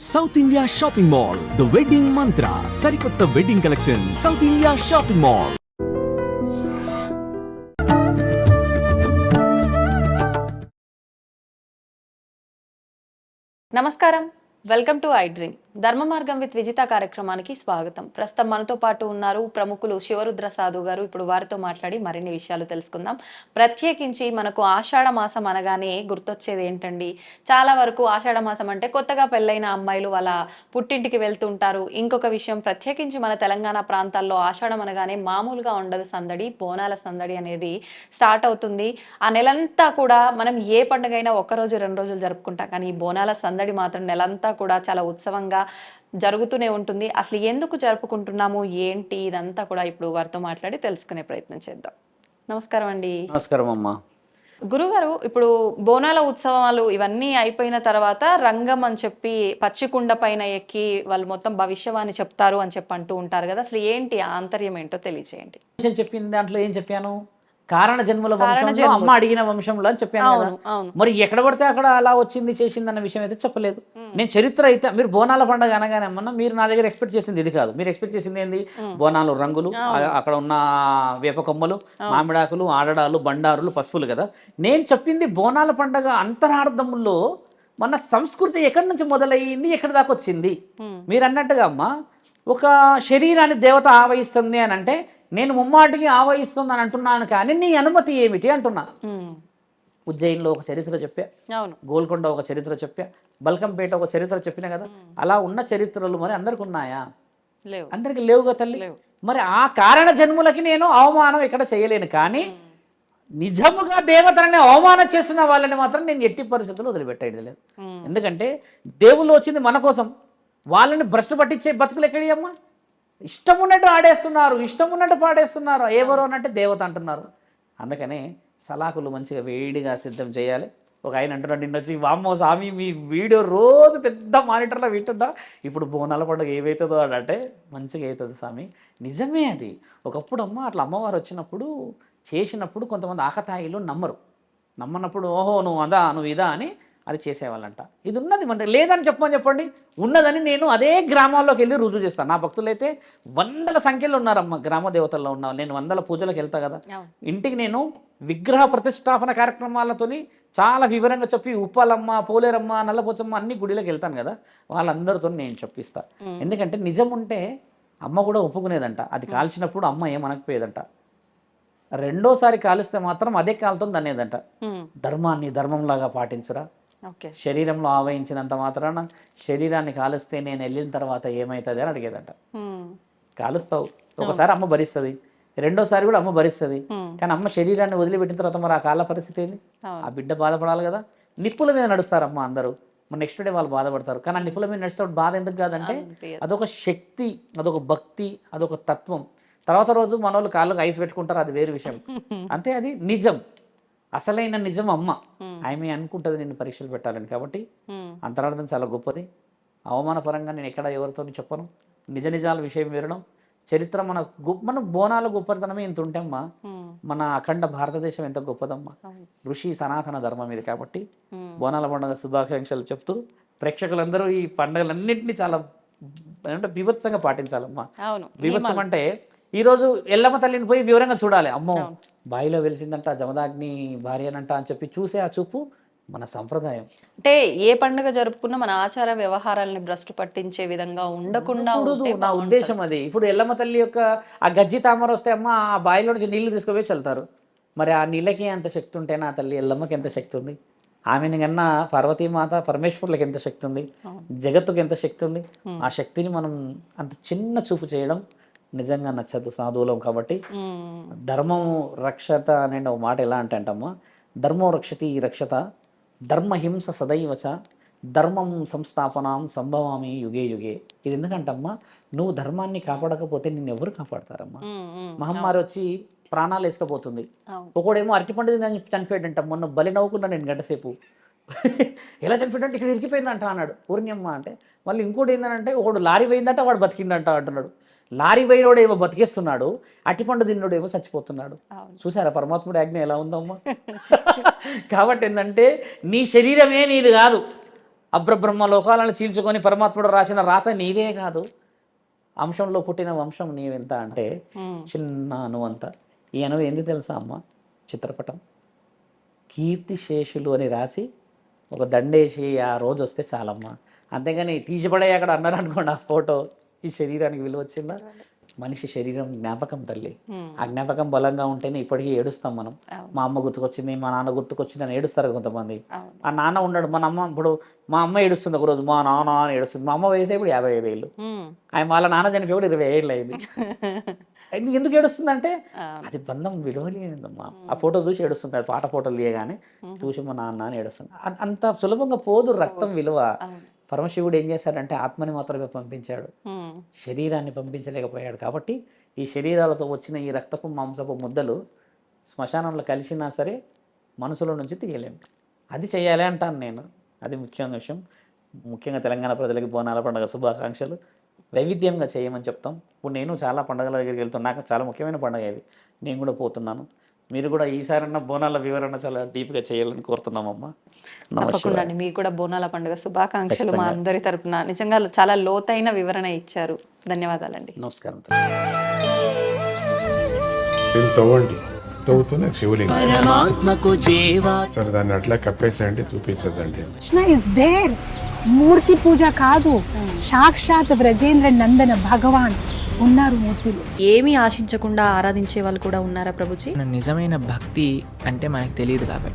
South India shopping mall the wedding మంత్ర సరికొత్త wedding collection south India shopping mall. నమస్కారం, welcome to I dream. ధర్మ మార్గం with Vijitha కార్యక్రమానికి స్వాగతం. ప్రస్తుతం మనతో పాటు ఉన్నారు ప్రముఖులు శివరుద్ర సాధు గారు. ఇప్పుడు వారితో మాట్లాడి మరిన్ని విషయాలు తెలుసుకుందాం. ప్రత్యేకించి మనకు ఆషాఢ మాసం అనగానే గుర్తొచ్చేది ఏంటండి? చాలా వరకు ఆషాఢ మాసం అంటే కొత్తగా పెళ్ళైన అమ్మాయిలు వాళ్ళ పుట్టింటికి వెళ్తుంటారు. ఇంకొక విషయం, ప్రత్యేకించి మన తెలంగాణ ప్రాంతాల్లో ఆషాఢం అనగానే మామూలుగా ఉండదు సందడి, బోనాల సందడి అనేది స్టార్ట్ అవుతుంది. ఆ నెలంతా కూడా మనం ఏ పండుగ అయినా ఒక్కరోజు 2 రోజులు జరుపుకుంటాం, కానీ ఈ బోనాల సందడి మాత్రం నెలంతా కూడా చాలా ఉత్సవంగా జరుగుతూనే ఉంటుంది. అసలు ఎందుకు జరుపుకుంటున్నాము, ఏంటి, ఇదంతా కూడా ఇప్పుడు వారితో మాట్లాడి తెలుసుకునే ప్రయత్నం చేద్దాం. నమస్కారం అండి. నమస్కారం అమ్మా. గురుగారు, ఇప్పుడు బోనాల ఉత్సవాలు ఇవన్నీ అయిపోయిన తర్వాత రంగం అని చెప్పి పచ్చికుండ పైన ఎక్కి వాళ్ళు మొత్తం భవిష్యవాణి చెప్తారు అని చెప్పి అంటూ ఉంటారు కదా, అసలు ఏంటి ఆంతర్యం ఏంటో తెలియచేయండి. చెప్పిన దాంట్లో ఏం చెప్పాను? కారణ జన్ముల వంశంలో అమ్మ అడిగిన వంశంలో అని చెప్పాను కదా. మరి ఎక్కడ పడితే అక్కడ అలా వచ్చింది చేసింది అన్న విషయం అయితే చెప్పలేదు. నేను చరిత్ర అయితే, మీరు బోనాల పండుగ అనగానే అమ్మన్నా మీరు నా దగ్గర ఎక్స్పెక్ట్ చేసింది ఇది కాదు. మీరు ఎక్స్పెక్ట్ చేసింది ఏంది? బోనాలు, రంగులు, అక్కడ ఉన్న వేప కొమ్మలు, మామిడాకులు, ఆడడాలు, బండారులు, పసుపులు కదా. నేను చెప్పింది బోనాల పండుగ అంతరార్థముల్లో మన సంస్కృతి ఎక్కడి నుంచి మొదలయ్యింది, ఎక్కడి దాకా వచ్చింది. మీరు అన్నట్టుగా అమ్మ, ఒక శరీరాన్ని దేవత ఆవహిస్తుంది అని అంటే నేను ముమ్మాటికి ఆవహిస్తుంది అని అంటున్నాను, కానీ నీ అనుమతి ఏమిటి అంటున్నాను. ఉజ్జయిన్లో ఒక చరిత్ర చెప్పా, గోల్కొండ ఒక చరిత్ర చెప్పా, బల్కంపేట ఒక చరిత్ర చెప్పినా కదా. అలా ఉన్న చరిత్రలు మరి అందరికి ఉన్నాయా? అందరికి లేవుగా తల్లి. మరి ఆ కారణ జన్ములకి నేను అవమానం ఇక్కడ చేయలేను, కానీ నిజముగా దేవతలని అవమానం చేస్తున్న వాళ్ళని మాత్రం నేను ఎట్టి పరిస్థితుల్లో వదిలిపెట్టేది లేదు. ఎందుకంటే దేవుళ్ళు వచ్చింది మన కోసం, వాళ్ళని భ్రష్టు పట్టించే బతుకులు ఎక్కడి అమ్మా? ఇష్టం ఉన్నట్టు ఆడేస్తున్నారు, ఇష్టం ఉన్నట్టు పాడేస్తున్నారు. ఎవరు అన్నట్టు దేవత అంటున్నారు. అందుకనే సలాకులు మంచిగా వేడిగా సిద్ధం చేయాలి. ఒక ఆయన అంటున్నాడు నిన్న వచ్చి, వామ్మో స్వామి మీ వీడియో రోజు పెద్ద మానిటర్లో వింటుందా, ఇప్పుడు బోనాల పండుగ ఏమవుతుందో అంటే మంచిగా అవుతుంది స్వామి. నిజమే అది. ఒకప్పుడు అమ్మ అట్లా అమ్మవారు వచ్చినప్పుడు చేసినప్పుడు కొంతమంది ఆకతాయిలు నమ్మనప్పుడు ఓహో నువ్వు అదా నువ్వు ఇదా అని అది చేసేవాళ్ళంట. ఇది ఉన్నది మన లేదని చెప్పండి, ఉన్నదని నేను అదే గ్రామాల్లోకి వెళ్ళి రుజువు చేస్తాను. నా భక్తులు అయితే వందల సంఖ్యలో ఉన్నారమ్మ, గ్రామ దేవతల్లో ఉన్నారు. నేను వందల పూజలకు వెళ్తా కదా, ఇంటికి నేను విగ్రహ ప్రతిష్టాపన కార్యక్రమాలతోని చాలా వివరంగా చెప్పి ఉప్పాలమ్మ, పోలేరమ్మ, నల్లపోచమ్మ అన్ని గుడిలోకి వెళ్తాను కదా, వాళ్ళందరితో నేను చెప్పిస్తా. ఎందుకంటే నిజం ఉంటే అమ్మ కూడా ఒప్పుకునేదంట. అది కాల్చినప్పుడు అమ్మ ఏమనకపోయేదంట. రెండోసారి కాలిస్తే మాత్రం అదే కాలుతో దనేదంట. ధర్మాన్ని ధర్మంలాగా పాటించురా, శరీరంలో ఆవహించినంత మాత్రాన శరీరాన్ని కాలుస్తే నేను వెళ్ళిన తర్వాత ఏమవుతుంది అని అడిగేదంట. కాలుస్తావు, ఒకసారి అమ్మ భరిస్తుంది, రెండోసారి కూడా అమ్మ భరిస్తుంది, కానీ అమ్మ శరీరాన్ని వదిలిపెట్టిన తర్వాత మరి ఆ కాళ్ళ పరిస్థితి ఏంది? ఆ బిడ్డ బాధపడాలి కదా. నిప్పుల మీద నడుస్తారమ్మ అందరూ, మరి నెక్స్ట్ డే వాళ్ళు బాధపడతారు. కానీ ఆ నిప్పుల మీద నడిచేటప్పుడు బాధ ఎందుకు కాదంటే అదొక శక్తి, అదొక భక్తి, అదొక తత్వం. తర్వాత రోజు మన వాళ్ళు కాళ్ళకు ఐస్ పెట్టుకుంటారు, అది వేరే విషయం. అంతే, అది నిజం. అసలైన నిజం అమ్మ. ఆమె అనుకుంటుంది నిన్ను పరీక్షలు పెట్టాలని. కాబట్టి అంతరార్థం చాలా గొప్పది. అవమానపరంగా నేను ఎక్కడ ఎవరితో చెప్పను. నిజాల విషయం వినడం, చరిత్ర మన బోనాల గొప్పతనమే ఇంత ఉంటే అమ్మా, మన అఖండ భారతదేశం ఎంత గొప్పదమ్మా. ఋషి సనాతన ధర్మం ఇది. కాబట్టి బోనాల పండుగ శుభాకాంక్షలు చెప్తూ ప్రేక్షకులందరూ ఈ పండుగలన్నింటినీ చాలా అంటే బీభత్సంగా పాటించాలమ్మా. బీభత్సం అంటే ఈరోజు ఎల్లమ్మ తల్లిని పోయి వివరంగా చూడాలి. అమ్మో బాయిలో వెలిసిందంట, జమదాగ్ని భార్యనంట అని చెప్పి చూసే ఆ చూపు మన సంప్రదాయం. అంటే ఏ పండుగ జరుపుకున్నా మన ఆచార వ్యవహారాలని భ్రష్టు పట్టించే విధంగా ఉండకుండా నా ఉద్దేశం అది. ఇప్పుడు ఎల్లమ్మ తల్లి యొక్క ఆ గజ్జి తామర వస్తే అమ్మ ఆ బాయిలో నుంచి నీళ్లు తీసుకుపోయి చల్లుతారు. మరి ఆ నీళ్ళకి ఎంత శక్తి ఉంటే నా తల్లి ఎల్లమ్మకి ఎంత శక్తి ఉంది? ఆమెని కన్నా పార్వతీమాత పరమేశ్వరులకు ఎంత శక్తి ఉంది, జగత్తుకు ఎంత శక్తి ఉంది. ఆ శక్తిని మనం అంత చిన్న చూపు చేయడం నిజంగా నచ్చదు సాధువులం. కాబట్టి ధర్మము రక్షత అనే ఒక మాట ఎలా అంటే అంటమ్మా, ధర్మో రక్షతి రక్షత, ధర్మహింస సదైవచ, ధర్మం సంస్థాపనం సంభవామి యుగే యుగే. ఇది ఎందుకంటమ్మా, నువ్వు ధర్మాన్ని కాపాడకపోతే నిన్ను ఎవరు కాపాడతారమ్మా? మహమ్మారి వచ్చి ప్రాణాలు వేసుకపోతుంది. ఒకడేమో అరటిపండు చనిపోయాడంట. మొన్న బలి నవ్వుకున్నా నేను గంటసేపు. ఎలా చనిపోయాడంటే ఇక్కడ ఇరికిపోయిందంట అన్నాడు. ఊరినియమ్మ అంటే మళ్ళీ ఇంకోటి ఏంటంటే ఒకడు లారీ పోయిందంట, వాడు బతికిందంట అంటున్నాడు. లారీ పోయినోడు ఏమో బతికేస్తున్నాడు, అటిపండు తిన్నోడు ఏమో చచ్చిపోతున్నాడు. చూసారా పరమాత్ముడి ఆజ్ఞ ఎలా ఉందమ్మా? కాబట్టి ఏంటంటే నీ శరీరమే నీది కాదు, అబ్రబ్రహ్మ లోకాలను చీల్చుకొని పరమాత్ముడు రాసిన రాత నీదే కాదు, అంశంలో పుట్టిన వంశం నీవెంత అంటే చిన్న అణువంత. ఈ అణువు ఎందుకు తెలుసా అమ్మ? చిత్రపటం కీర్తిశేషులు అని రాసి ఒక దండేసి ఆ రోజు వస్తే చాలమ్మా. అంతేగాని తీసిపడే అక్కడ అన్నారు అనుకోండి ఆ ఫోటో, ఈ శరీరానికి విలువ వచ్చిందా? మనిషి శరీరం జ్ఞాపకం తల్లి. ఆ జ్ఞాపకం బలంగా ఉంటేనే ఇప్పటికీ ఏడుస్తాం మనం. మా అమ్మ గుర్తుకొచ్చింది, మా నాన్న గుర్తుకొచ్చింది అని ఏడుస్తారు కొంతమంది. ఆ నాన్న ఉన్నాడు, మన అమ్మ ఇప్పుడు మా అమ్మ ఏడుస్తుంది ఒకరోజు, మా నాన్న అని ఏడుస్తుంది. మా అమ్మ వయసు ఇప్పుడు 55 ఏళ్ళు, ఆయన వాళ్ళ నాన్న చనిపోయి కూడా 20 ఏళ్ళు అయింది. ఎందుకు ఏడుస్తుందంటే అది బంధం విలువలేదమ్మా. ఆ ఫోటో చూసి ఏడుస్తుంది, అది పాట ఫోటోలు తీయగానే చూసి మా నాన్న అని ఏడుస్తుంది. అంత సులభంగా పోదు రక్తం విలువ. పరమశివుడు ఏం చేశాడంటే ఆత్మని మాత్రమే పంపించాడు, శరీరాన్ని పంపించలేకపోయాడు. కాబట్టి ఈ శరీరాలతో వచ్చిన ఈ రక్తపు మాంసపు ముద్దలు శ్మశానంలో కలిసినా సరే మనసులో నుంచి తీయలేము. అది చేయాలి అంటాను నేను. అది ముఖ్యమైన విషయం. ముఖ్యంగా తెలంగాణ ప్రజలకి బోనాల పండుగ శుభాకాంక్షలు. వైవిధ్యంగా చేయమని చెప్తాం. ఇప్పుడు నేను చాలా పండుగల దగ్గరికి వెళ్తున్నాను, నాకు చాలా ముఖ్యమైన పండుగ ఇది, నేను కూడా పోతున్నాను. మీరు కూడా ఈసారన్నా బోనాల వివరణ చాలా డీప్గా చేయాలని కోరుతున్నామమ్మా. తప్పకుండా అండి, మీకు కూడా బోనాల పండుగ శుభాకాంక్షలు మా అందరి తరపున. నిజంగా చాలా లోతైన వివరణ ఇచ్చారు, ధన్యవాదాలండి. నమస్కారం. తవ్వండి, తవ్వుతూనే శివలింగం. సరే దాన్ని అట్లా కప్పేసేయండి, చూపించదండి. Krishna is there. మూర్తి పూజ కాదు, సాక్షాత్ బ్రజేంద్ర నందన భగవాన్ ఉన్నారు మూర్తిలో. ఏమీ ఆశించకుండా ఆరాధించే వాళ్ళు కూడా ఉన్నారా ప్రభుజీ? నిజమైన భక్తి అంటే మనకు తెలియదు కాబట్టి